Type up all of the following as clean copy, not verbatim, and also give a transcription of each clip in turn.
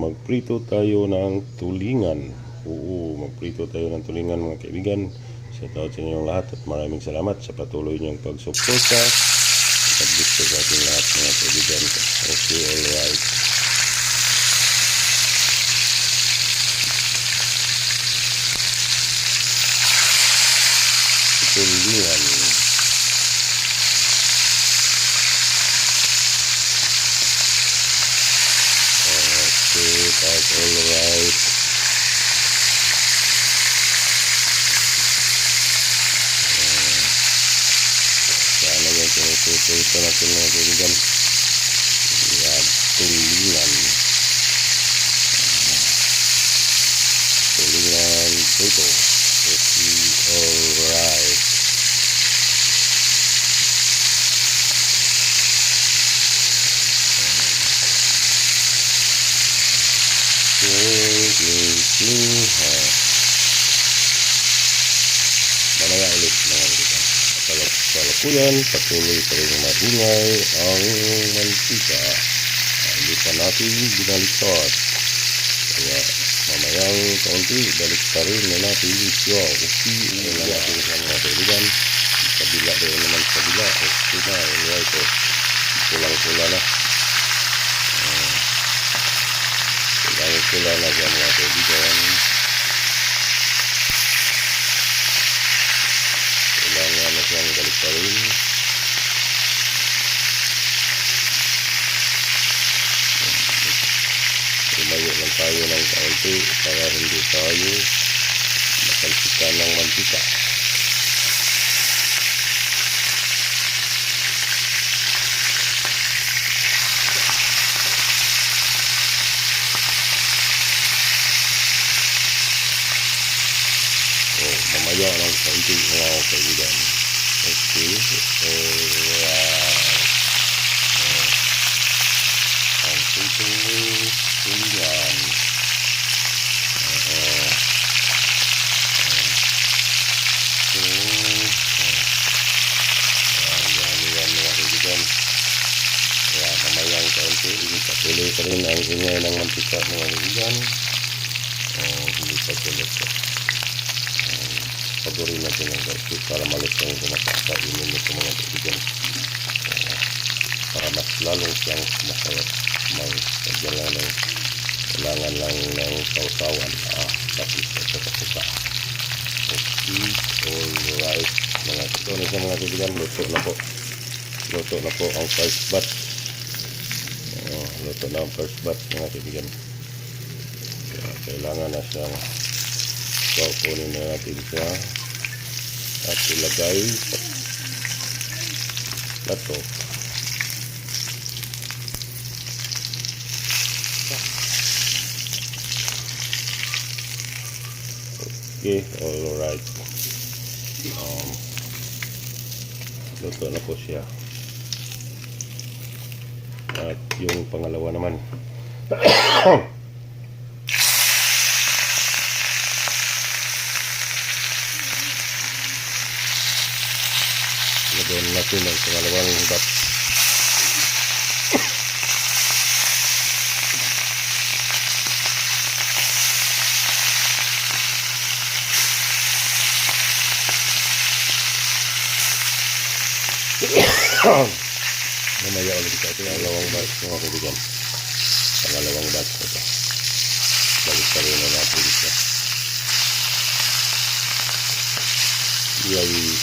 Magprito tayo ng tulingan. Oo, magprito tayo ng tulingan mga kaibigan. Shout out sa inyong lahat at maraming salamat sa patuloy niyong pagsuporta at pag-gusto sa ating lahat mga kaibigan. Okay, alright. Tulingan. That's alright. Sana yung sinusupo natin mga kaibigan. Yan, tulingan. Tulingan prito. Okay, alright. Mamaya ulit mga kaibigan. Kasalukuyan, patuloy pa rin maingay ang mantika. Hindi pa natin binaliktad. Kaya mamayang kaunti, balik pa rin na natin siya. Okay, wala natin sa mga kaibigan. Kabila rin naman kabila. Okay na, alright. Kulang-kula na. Kulang-kula na dyan mga kaibigan. Kailangan na siyang balik pa rin. Tumayo lang tayo ng kaunti para hindi tayo makalpikan ng mantika. Mamaya ng kaunti mga kaibigan. Okay, alright. Ang tulingan. Yan mga kaibigan. Kaya mamayang kaunti, patuloy pa rin ang ingay ng mantika mga kaibigan. Hindi pa tulad ko. Pagurin natin ang garpu para malis ang kumakainin nito mga kaibigan. Para mas lalong siyang masarap. Kailangan lang ng sausawan. Tapos ito kasuka. Okay, alright. Ito na siya mga kaibigan. Luto na po. Luto na po ang first batch. Luto na ang first batch mga kaibigan. Kaya kailangan na siyang kunin na natin siya at ilagay sa plato. Okay, alright. Luto na po siya. At yung pangalawa naman lagyan natin ang pangalawang batch. Mamaya ulit ito ang pangalawang batch mga kaibigan. Pangalawang batch ito. Balik pa rin na natin siya. Yay!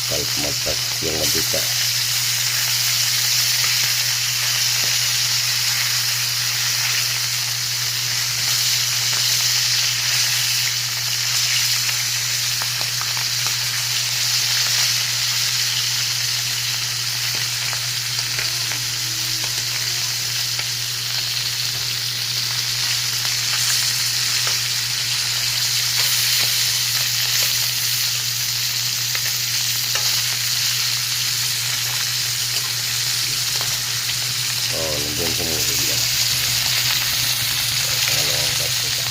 Kalmatas yung mantika. Nandun sa mga kaibigan. Pangalawang batch ito.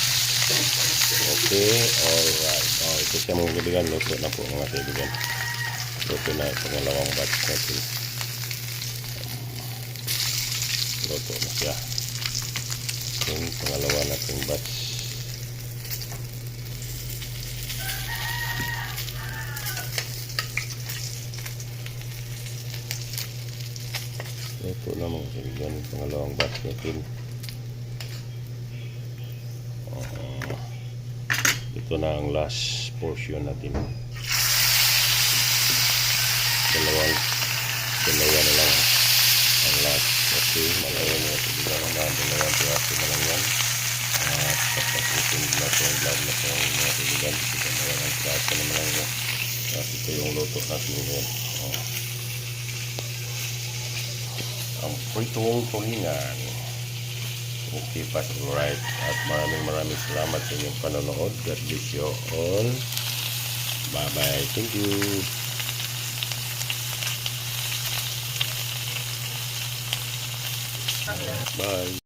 Okay, alright. Ito siya mga kaibigan. Luto na po mga kaibigan. Luto na yung pangalawang batch natin. Luto na siya. Yung pangalawa nating batch. Luto na mga kaibigan. Yung pangalawang batch natin. Ito na ang last portion natin. Dalawa na lang ang last. Okay, malayan mo ito bilang na dalawang piraso na lang yan. At pagkakusin na ito ang vlog na ito ang mga kaibigan. Ito dalawang piraso naman lang yan. At ito yung luto natin ngayon. Ang pritong tulingan. Okay, pass it right. At maraming salamat sa inyong panonood. God bless you all. Bye-bye. Thank you. Bye.